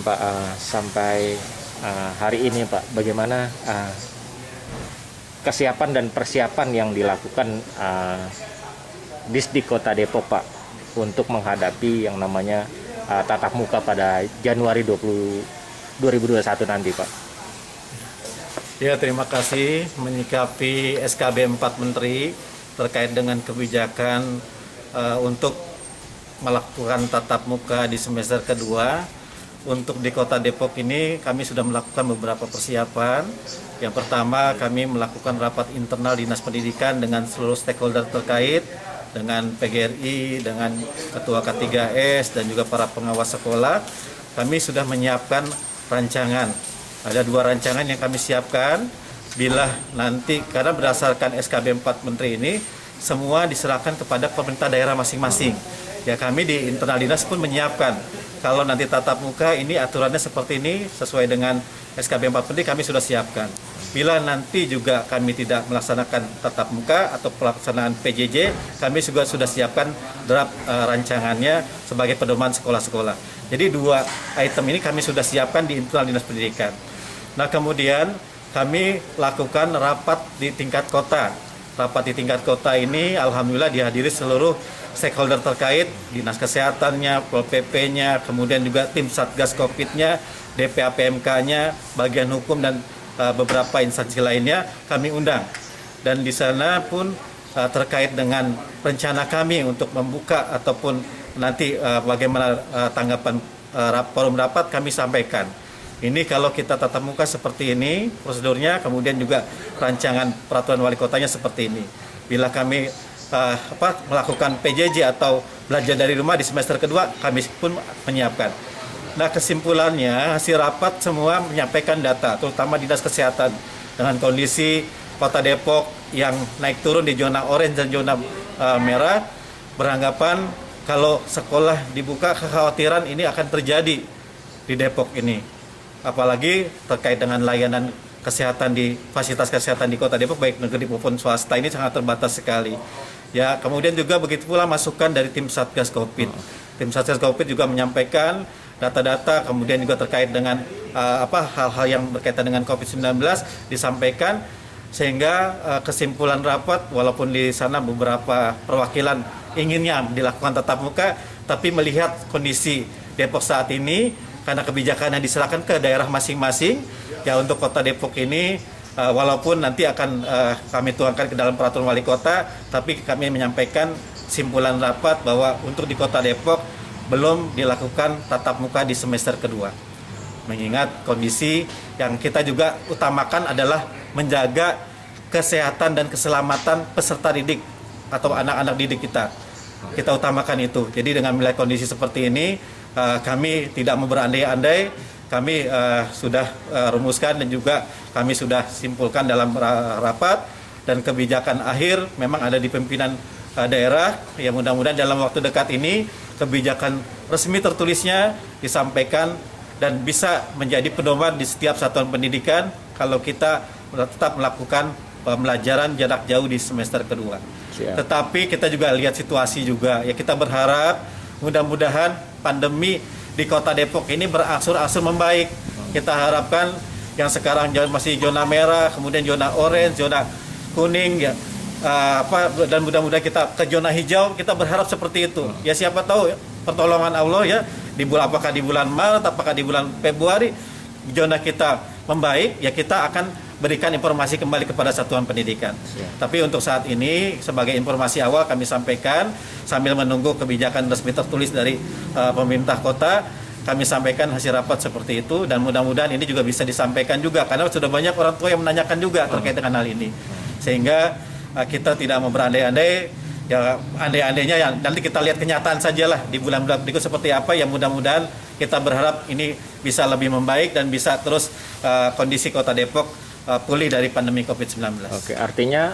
Pak, sampai hari ini Pak, bagaimana kesiapan dan persiapan yang dilakukan Disdik Kota Depok Pak untuk menghadapi yang namanya tatap muka pada Januari 2021 nanti Pak? Ya, terima kasih menyikapi SKB 4 Menteri terkait dengan kebijakan untuk melakukan tatap muka di semester kedua. Untuk di Kota Depok ini kami sudah melakukan beberapa persiapan. Yang pertama, kami melakukan rapat internal Dinas Pendidikan dengan seluruh stakeholder terkait, dengan PGRI, dengan Ketua K3S, dan juga para pengawas sekolah. Kami sudah menyiapkan rancangan. Ada 2 rancangan yang kami siapkan. Bila nanti, karena berdasarkan SKB 4 Menteri ini, semua diserahkan kepada pemerintah daerah masing-masing. Ya, kami di internal dinas pun menyiapkan. Kalau nanti tatap muka ini aturannya seperti ini, sesuai dengan SKB 4 Menteri kami sudah siapkan. Bila nanti juga kami tidak melaksanakan tatap muka atau pelaksanaan PJJ, kami juga sudah siapkan draft rancangannya sebagai pedoman sekolah-sekolah. Jadi 2 item ini kami sudah siapkan di internal dinas pendidikan. Nah, kemudian kami lakukan rapat di tingkat kota. Rapat di tingkat kota ini alhamdulillah dihadiri seluruh stakeholder terkait, dinas kesehatannya, Pol PP-nya, kemudian juga tim Satgas Covid-nya, DPAPMK-nya, bagian hukum dan beberapa instansi lainnya kami undang. Dan di sana pun terkait dengan rencana kami untuk membuka ataupun nanti bagaimana tanggapan forum rapat kami sampaikan. Ini kalau kita tatap muka seperti ini prosedurnya, kemudian juga rancangan peraturan wali kotanya seperti ini. Bila kami melakukan PJJ atau belajar dari rumah di semester kedua, kami pun menyiapkan. Nah, kesimpulannya hasil rapat semua menyampaikan data, terutama Dinas Kesehatan dengan kondisi Kota Depok yang naik turun di zona orange dan zona merah, beranggapan kalau sekolah dibuka kekhawatiran ini akan terjadi di Depok ini. Apalagi terkait dengan layanan kesehatan di fasilitas kesehatan di Kota Depok baik negeri maupun swasta ini sangat terbatas sekali. Ya, kemudian juga begitu pula masukan dari tim Satgas Covid. Tim Satgas Covid juga menyampaikan data-data, kemudian juga terkait dengan hal-hal yang berkaitan dengan COVID-19 disampaikan, sehingga kesimpulan rapat walaupun di sana beberapa perwakilan inginnya dilakukan tatap muka, tapi melihat kondisi Depok saat ini karena kebijakan yang diserahkan ke daerah masing-masing, ya untuk Kota Depok ini walaupun nanti akan kami tuangkan ke dalam peraturan wali kota, tapi kami menyampaikan simpulan rapat bahwa untuk di Kota Depok belum dilakukan tatap muka di semester kedua. Mengingat kondisi yang kita juga utamakan adalah menjaga kesehatan dan keselamatan peserta didik atau anak-anak didik kita. Kita utamakan itu. Jadi dengan melihat kondisi seperti ini, kami tidak mau berandai-andai, kami sudah rumuskan dan juga kami sudah simpulkan dalam rapat, dan kebijakan akhir memang ada di pimpinan daerah. Ya, mudah-mudahan dalam waktu dekat ini kebijakan resmi tertulisnya disampaikan dan bisa menjadi pedoman di setiap satuan pendidikan kalau kita tetap melakukan pembelajaran jarak jauh di semester kedua. Tetapi kita juga lihat situasi juga, ya kita berharap mudah-mudahan pandemi di Kota Depok ini berangsur-angsur membaik. Kita harapkan yang sekarang masih zona merah, kemudian zona orange, zona kuning, ya dan mudah-mudahan kita ke zona hijau. Kita berharap seperti itu. Ya siapa tahu ya, pertolongan Allah ya apakah di bulan Maret, apakah di bulan Februari zona kita membaik, ya kita akan berikan informasi kembali kepada satuan pendidikan. Tapi untuk saat ini sebagai informasi awal kami sampaikan sambil menunggu kebijakan resmi tertulis dari pemerintah kota, kami sampaikan hasil rapat seperti itu, dan mudah-mudahan ini juga bisa disampaikan juga karena sudah banyak orang tua yang menanyakan juga terkait dengan hal ini, sehingga kita tidak mau berandai-andai. Ya andai-andainya ya nanti kita lihat kenyataan sajalah di bulan-bulan berikut seperti apa. Ya mudah-mudahan kita berharap ini bisa lebih membaik dan bisa terus kondisi Kota Depok pulih dari pandemi COVID-19. Oke, artinya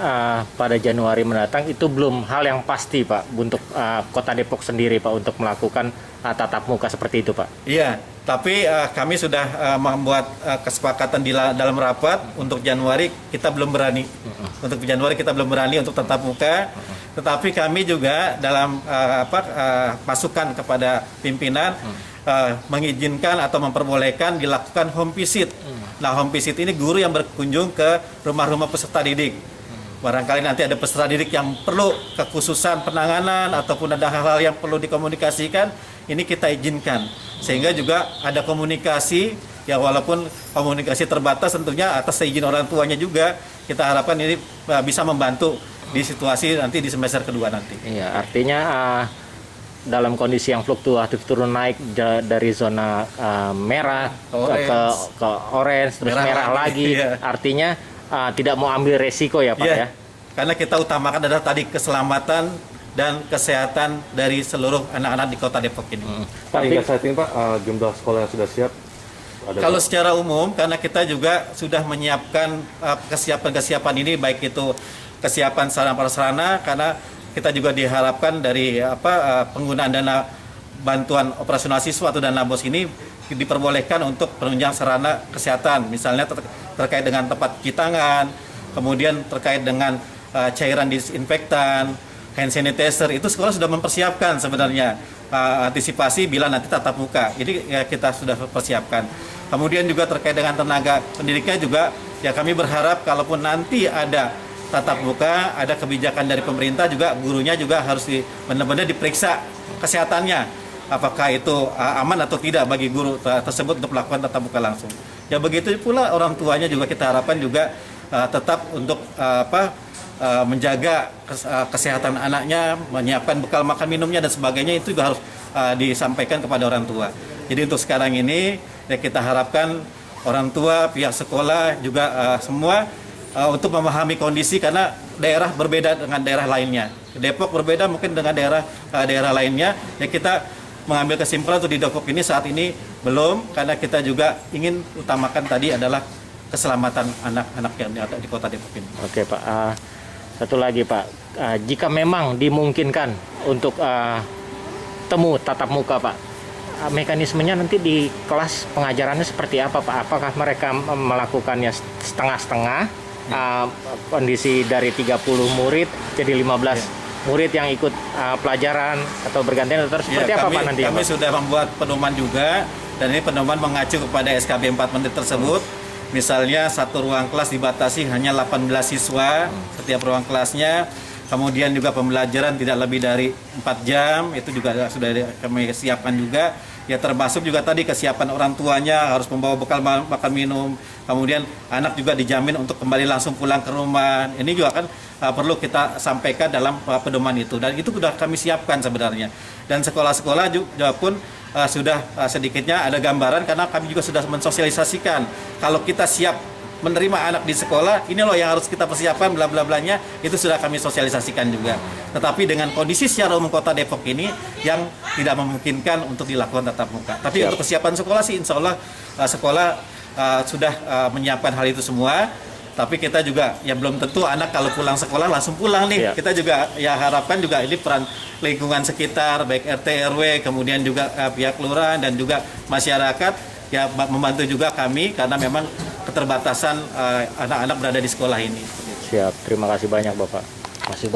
pada Januari mendatang itu belum hal yang pasti Pak untuk Kota Depok sendiri Pak untuk melakukan tatap muka seperti itu Pak? Iya, tapi kami sudah membuat kesepakatan di dalam rapat untuk Januari kita belum berani. Untuk Januari kita belum berani untuk tatap muka. Tetapi kami juga dalam masukan kepada pimpinan mengizinkan atau memperbolehkan dilakukan home visit. Nah, home visit ini guru yang berkunjung ke rumah-rumah peserta didik. Barangkali nanti ada peserta didik yang perlu kekhususan penanganan ataupun ada hal-hal yang perlu dikomunikasikan, ini kita izinkan. Sehingga juga ada komunikasi, ya walaupun komunikasi terbatas tentunya atas izin orang tuanya juga, kita harapkan ini bisa membantu di situasi nanti di semester kedua nanti. Iya, artinya dalam kondisi yang fluktuatif turun naik dari zona merah ke orange terus merah lagi, iya. Artinya tidak mau ambil resiko ya Pak ya? Karena kita utamakan adalah tadi keselamatan dan kesehatan dari seluruh anak-anak di Kota Depok ini. Pak, hingga saat ini Pak, jumlah sekolah yang sudah siap? Kalau secara umum, karena kita juga sudah menyiapkan kesiapan ini, baik itu kesiapan sarana prasarana, karena kita juga diharapkan dari penggunaan dana bantuan operasional siswa atau dana BOS ini diperbolehkan untuk penunjang sarana kesehatan, misalnya terkait dengan tempat cuci tangan, kemudian terkait dengan cairan disinfektan, hand sanitizer, itu sekolah sudah mempersiapkan sebenarnya antisipasi bila nanti tatap muka. Jadi ya kita sudah persiapkan. Kemudian juga terkait dengan tenaga pendidiknya juga, ya kami berharap kalaupun nanti ada tatap muka, ada kebijakan dari pemerintah juga, gurunya juga harus benar-benar diperiksa kesehatannya, apakah itu aman atau tidak bagi guru tersebut untuk melakukan tatap muka langsung. Ya begitu pula orang tuanya juga kita harapkan juga tetap untuk menjaga kesehatan anaknya, menyiapkan bekal makan minumnya dan sebagainya, itu juga harus disampaikan kepada orang tua. Jadi untuk sekarang ini ya kita harapkan orang tua, pihak sekolah juga semua untuk memahami kondisi, karena daerah berbeda dengan daerah lainnya. Depok berbeda mungkin dengan daerah lainnya. Ya kita mengambil kesimpulan untuk di Depok ini saat ini belum, karena kita juga ingin utamakan tadi adalah keselamatan anak-anak yang ada di Kota Depok ini. Oke Pak, satu lagi Pak, jika memang dimungkinkan untuk temu tatap muka Pak, mekanismenya nanti di kelas pengajarannya seperti apa Pak? Apakah mereka melakukannya setengah-setengah? Kondisi dari 30 murid jadi 15 murid yang ikut pelajaran atau bergantian atau seperti apa Pak nanti? Kami sudah membuat pedoman juga, dan ini pedoman mengacu kepada SKB 4 Menteri tersebut. Misalnya satu ruang kelas dibatasi hanya 18 siswa setiap ruang kelasnya. Kemudian juga pembelajaran tidak lebih dari 4 jam, itu juga sudah kami siapkan juga. Ya termasuk juga tadi kesiapan orang tuanya harus membawa bekal makan minum. Kemudian anak juga dijamin untuk kembali langsung pulang ke rumah. Ini juga kan perlu kita sampaikan dalam pedoman itu. Dan itu sudah kami siapkan sebenarnya. Dan sekolah-sekolah juga pun sudah sedikitnya ada gambaran, karena kami juga sudah mensosialisasikan. Kalau kita siap menerima anak di sekolah, ini loh yang harus kita persiapkan, bla bla blanya, itu sudah kami sosialisasikan juga. Tetapi dengan kondisi secara umum Kota Depok ini yang tidak memungkinkan untuk dilakukan tatap muka. Tapi untuk kesiapan sekolah sih insya Allah sekolah sudah menyiapkan hal itu semua. Tapi kita juga ya belum tentu anak kalau pulang sekolah langsung pulang nih. Kita juga ya harapkan juga ini peran lingkungan sekitar, baik RT RW, kemudian juga pihak kelurahan dan juga masyarakat ya membantu juga kami, karena memang keterbatasan anak-anak berada di sekolah ini. Siap, terima kasih banyak Bapak. Masih